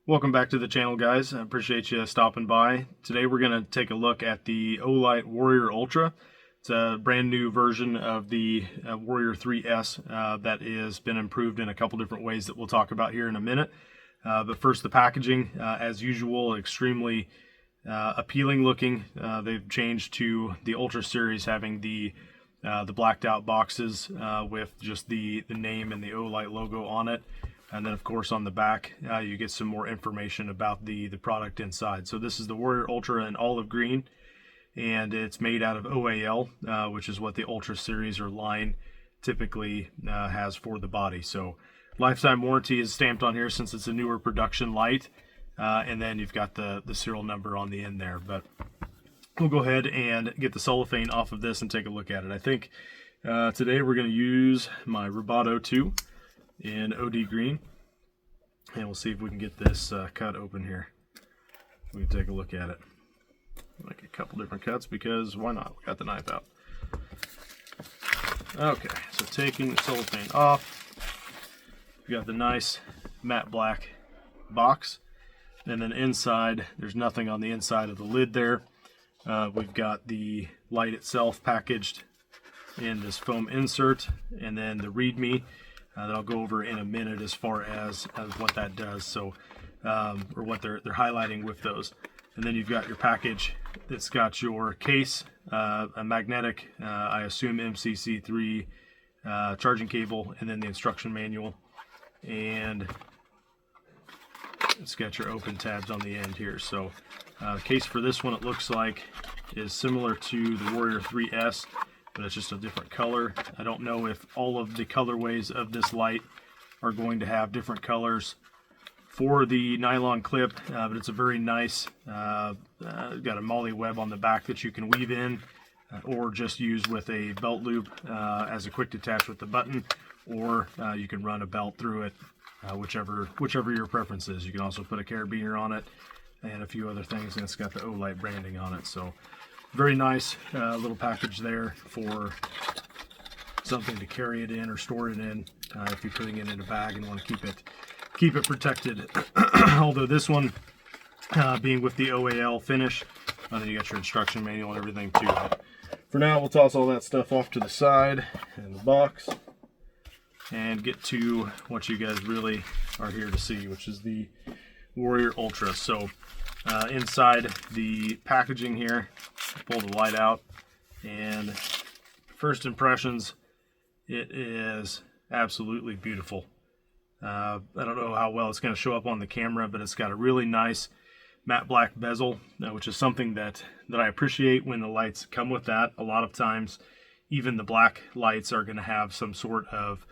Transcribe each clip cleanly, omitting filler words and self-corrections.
Welcome back to the channel, guys. I appreciate you stopping by. Today we're going to take a look at the Olight Warrior Ultra. It's a brand new version of the Warrior 3S that has been improved in a couple different ways that we'll talk about here in a minute. But first, the packaging, as usual, extremely appealing looking. They've changed to the Ultra series having the blacked out boxes with just the name and the Olight logo on it. And then, of course, on the back, you get some more information about the product inside. So this is the Warrior Ultra in olive green, and it's made out of OAL, which is what the Ultra series or line typically has for the body. So lifetime warranty is stamped on here since it's a newer production light. And then you've got the serial number on the end there. But we'll go ahead and get the cellophane off of this and take a look at it. I think today we're going to use my Rubato 2 in OD green, and we'll see if we can get this cut open here. We can take a look at it. Make a couple different cuts because why not? We got the knife out. Okay, so taking the cellophane off, we got the nice matte black box, and then inside there's nothing on the inside of the lid there. We've got the light itself packaged in this foam insert, and then the README that I'll go over in a minute as far as what that does, so or what they're highlighting with those. And then you've got your package that's got your case, a magnetic, I assume MCC3 charging cable, and then the instruction manual. And it's got your open tabs on the end here. So the case for this one, it looks like, is similar to the Warrior 3S, but it's just a different color. I don't know if all of the colorways of this light are going to have different colors for the nylon clip, but it's a very nice, got a MOLLE web on the back that you can weave in or just use with a belt loop as a quick detach with the button, or you can run a belt through it, whichever your preference is. You can also put a carabiner on it and a few other things, and it's got the Olight branding on it. So very nice little package there for something to carry it in or store it in if you're putting it in a bag and want to keep it protected. Although this one being with the OAL finish, and then you got your instruction manual and everything too. But for now, we'll toss all that stuff off to the side in the box and get to what you guys really are here to see, which is the Warrior Ultra. So inside the packaging here, pull the light out, and first impressions, it is absolutely beautiful. I don't know how well it's going to show up on the camera, but it's got a really nice matte black bezel, which is something that I appreciate when the lights come with that. A lot of times, even the black lights are going to have some sort of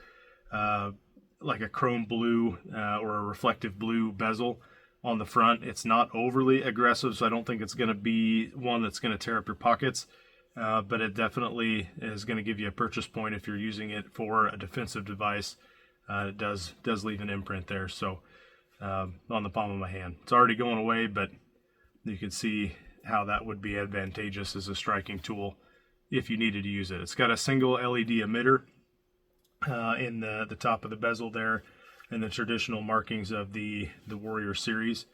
like a chrome blue or a reflective blue bezel on the front. It's not overly aggressive, so I don't think it's going to be one that's going to tear up your pockets, but it definitely is going to give you a purchase point if you're using it for a defensive device. It does leave an imprint there, so on the palm of my hand. It's already going away, but you can see how that would be advantageous as a striking tool if you needed to use it. It's got a single LED emitter in the top of the bezel there, and the traditional markings of the Warrior series.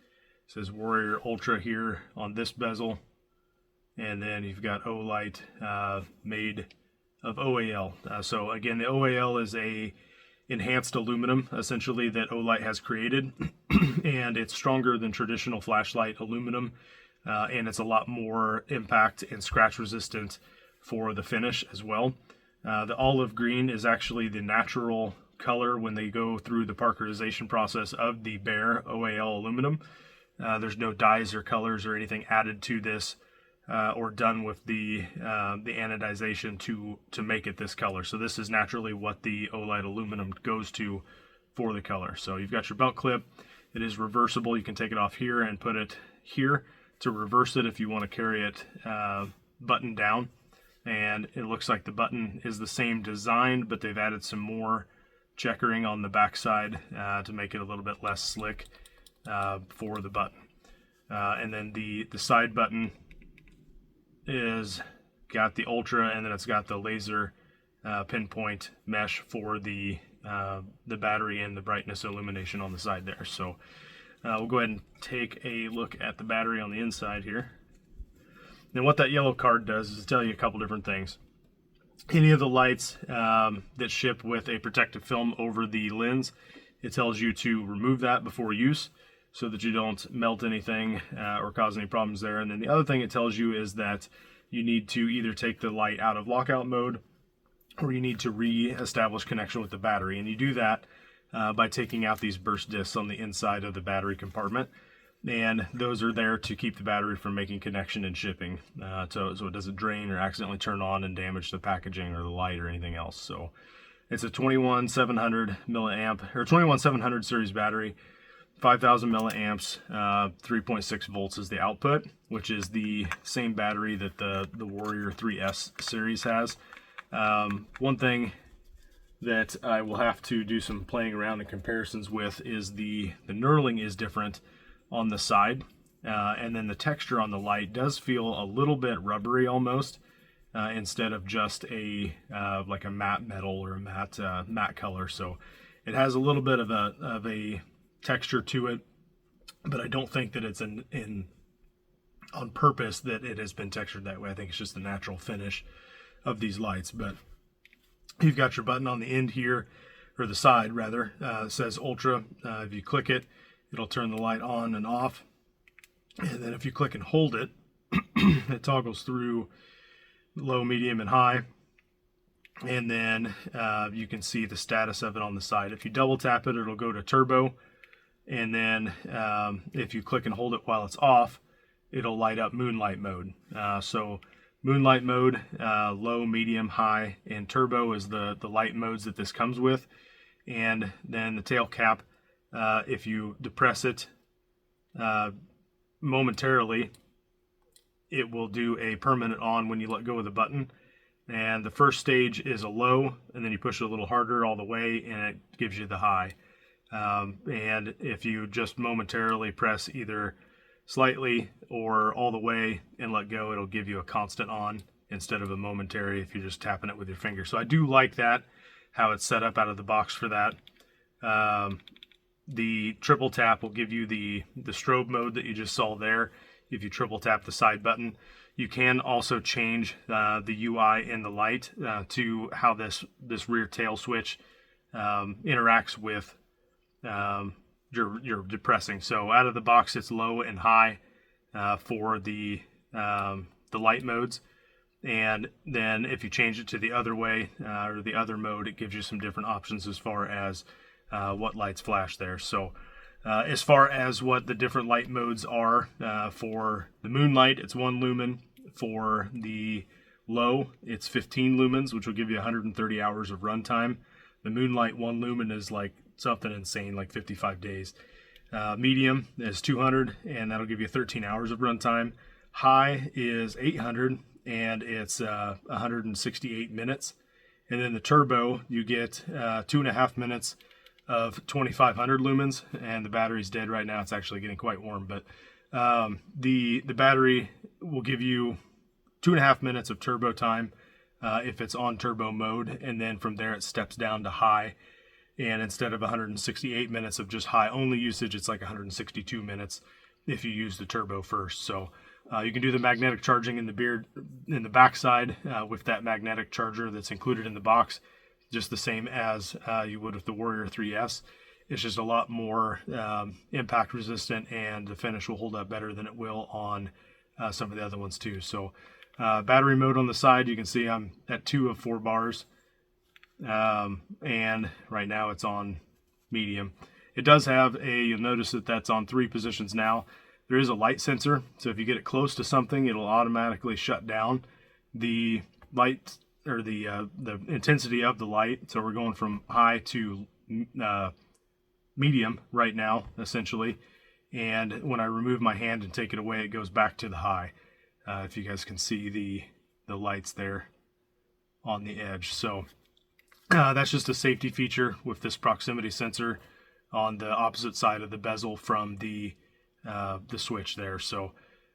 It says Warrior Ultra here on this bezel, and then you've got Olight made of OAL. So again, the OAL is a enhanced aluminum essentially that Olight has created, and it's stronger than traditional flashlight aluminum, and it's a lot more impact and scratch resistant for the finish as well. The olive green is actually the natural color when they go through the parkerization process of the bare OAL aluminum. There's no dyes or colors or anything added to this or done with the anodization to make it this color. So this is naturally what the Olight aluminum goes to for the color. So you've got your belt clip. It is reversible. You can take it off here and put it here to reverse it if you want to carry it button down. And it looks like the button is the same design, but they've added some more checkering on the back side to make it a little bit less slick for the button. And then the side button is got the Ultra, and then it's got the laser pinpoint mesh for the battery and the brightness illumination on the side there. So We'll go ahead and take a look at the battery on the inside here. And what that yellow card does is tell you a couple different things. Any of the lights that ship with a protective film over the lens, it tells you to remove that before use so that you don't melt anything or cause any problems there. And then the other thing it tells you is that you need to either take the light out of lockout mode or you need to re-establish connection with the battery. And you do that by taking out these burst discs on the inside of the battery compartment. And those are there to keep the battery from making connection and shipping, so it doesn't drain or accidentally turn on and damage the packaging or the light or anything else. So it's a 21700 milliamp or 21700 series battery, 5000 milliamps, 3.6 volts is the output, which is the same battery that the Warrior 3S series has. One thing that I will have to do some playing around and comparisons with is the knurling is different on the side, and then the texture on the light does feel a little bit rubbery almost, instead of just a like a matte metal or a matte color. So it has a little bit of a texture to it, but I don't think that it's in on purpose that it has been textured that way. I think it's just the natural finish of these lights. But you've got your button on the end here, or the side rather, it says Ultra. If you click it, it'll turn the light on and off. And then if you click and hold it, it toggles through low, medium, and high. And then you can see the status of it on the side. If you double tap it, it'll go to turbo. And then if you click and hold it while it's off, it'll light up moonlight mode. So moonlight mode, low, medium, high, and turbo is the light modes that this comes with. And then the tail cap, if you depress it momentarily, it will do a permanent on when you let go of the button. And the first stage is a low, and then you push it a little harder all the way, and it gives you the high. And if you just momentarily press either slightly or all the way and let go, it'll give you a constant on instead of a momentary if you're just tapping it with your finger. So I do like that, how it's set up out of the box for that. The triple tap will give you the strobe mode that you just saw there. If you triple tap the side button, you can also change the UI in the light to how this rear tail switch interacts with your depressing. So out of the box, it's low and high for the light modes. And then if you change it to the other way or the other mode, it gives you some different options as far as what lights flash there. So as far as what the different light modes are, for the moonlight, it's 1 lumen. For the low, it's 15 lumens, which will give you 130 hours of runtime. The moonlight 1 lumen is like something insane, like 55 days. Medium is 200, and that'll give you 13 hours of runtime. High is 800, and it's 168 minutes. And then the turbo, you get 2.5 minutes of 2500 lumens, and the battery's dead right now. It's actually getting quite warm, but the battery will give you 2.5 minutes of turbo time if it's on turbo mode, and then from there it steps down to high, and instead of 168 minutes of just high only usage, it's like 162 minutes if you use the turbo first. So you can do the magnetic charging in the backside with that magnetic charger that's included in the box, just the same as you would with the Warrior 3S. It's just a lot more impact resistant, and the finish will hold up better than it will on some of the other ones too. So battery mode on the side, you can see I'm at 2 of 4 bars, and right now it's on medium. It does have you'll notice that that's on 3 positions now. There is a light sensor, so if you get it close to something, it'll automatically shut down the light or the intensity of the light. So we're going from high to medium right now, essentially. And when I remove my hand and take it away, it goes back to the high. If you guys can see the lights there on the edge. So that's just a safety feature with this proximity sensor on the opposite side of the bezel from the switch there. So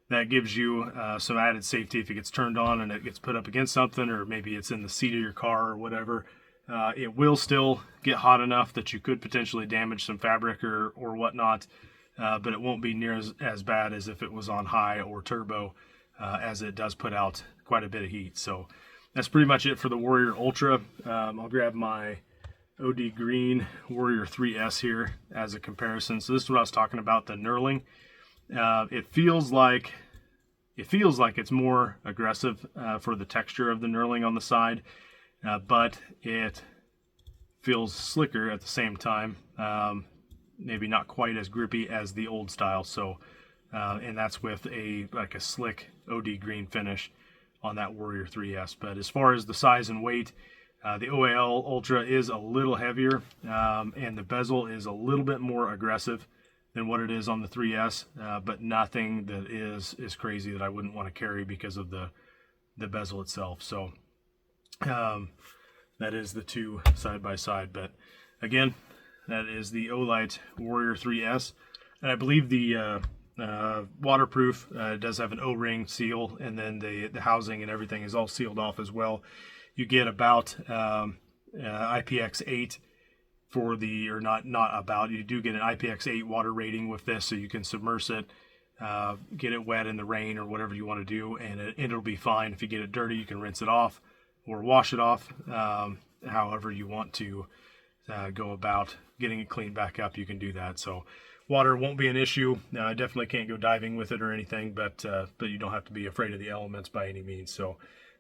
that gives you some added safety if it gets turned on and it gets put up against something, or maybe it's in the seat of your car or whatever. It will still get hot enough that you could potentially damage some fabric or whatnot. but it won't be near as bad as if it was on high or turbo, as it does put out quite a bit of heat. So that's pretty much it for the Warrior Ultra. I'll grab my OD Green Warrior 3S here as a comparison. So this is what I was talking about, the knurling. It feels like it's more aggressive for the texture of the knurling on the side, but it feels slicker at the same time. Maybe not quite as grippy as the old style. So, and that's with a slick OD green finish on that Warrior 3S. But as far as the size and weight, the OAL Ultra is a little heavier, and the bezel is a little bit more aggressive than what it is on the 3S, but nothing that is crazy that I wouldn't want to carry because of the bezel itself. So that is the two side by side. But again, that is the Olight Warrior 3S, and I believe the waterproof does have an O-ring seal, and then the housing and everything is all sealed off as well. You get about IPX8 for the, or not about, you do get an IPX8 water rating with this, so you can submerge it, get it wet in the rain or whatever you want to do, and it'll be fine. If you get it dirty, you can rinse it off or wash it off, however you want to go about getting it cleaned back up. You can do that. So water won't be an issue. I definitely can't go diving with it or anything, but you don't have to be afraid of the elements by any means. So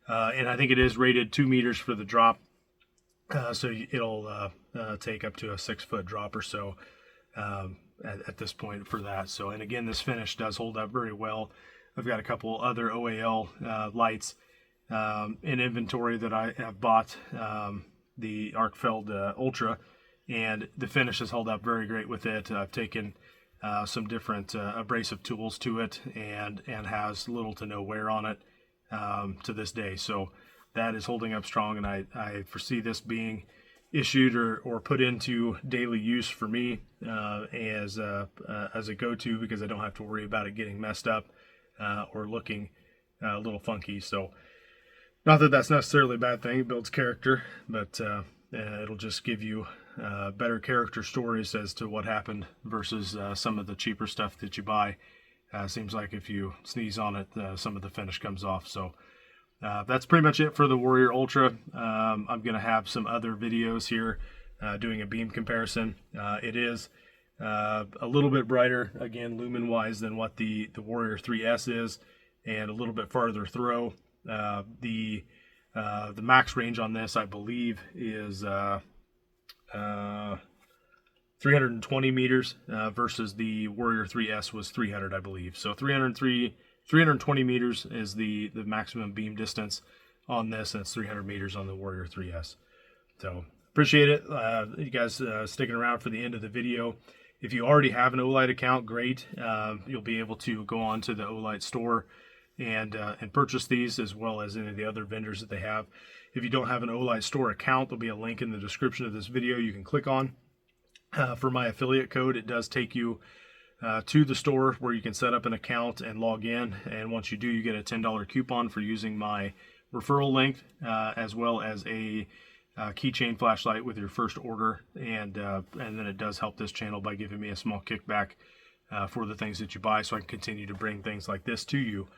and I think it is rated 2 meters for the drop, so it'll take up to a 6-foot drop or so at this point for that. So, and again, this finish does hold up very well. I've got a couple other OAL lights in inventory that I have bought, the Arcfeld Ultra, and the finish has held up very great with it. I've taken some different abrasive tools to it, and has little to no wear on it to this day. So that is holding up strong, and I foresee this being issued or put into daily use for me as a go-to, because I don't have to worry about it getting messed up or looking a little funky. So not that that's necessarily a bad thing. It builds character, but it'll just give you better character stories as to what happened versus some of the cheaper stuff that you buy. Seems like if you sneeze on it, some of the finish comes off. So that's pretty much it for the Warrior Ultra. I'm going to have some other videos here doing a beam comparison. It is a little bit brighter, again, lumen-wise, than what the Warrior 3S is, and a little bit farther throw. The max range on this, I believe, is 320 meters versus the Warrior 3S was 300, I believe. So 320 meters is the maximum beam distance on this, and it's 300 meters on the Warrior 3S. So appreciate it. You guys sticking around for the end of the video. If you already have an Olight account, great. You'll be able to go on to the Olight store and purchase these, as well as any of the other vendors that they have. If you don't have an Olight store account, there'll be a link in the description of this video you can click on. For my affiliate code, it does take you to the store where you can set up an account and log in, and once you do, you get a $10 coupon for using my referral link, as well as a keychain flashlight with your first order, and then it does help this channel by giving me a small kickback for the things that you buy, so I can continue to bring things like this to you.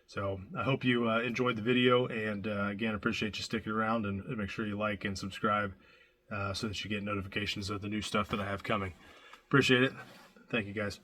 So I hope you enjoyed the video, and again, appreciate you sticking around, and make sure you like and subscribe so that you get notifications of the new stuff that I have coming. Appreciate it. Thank you, guys.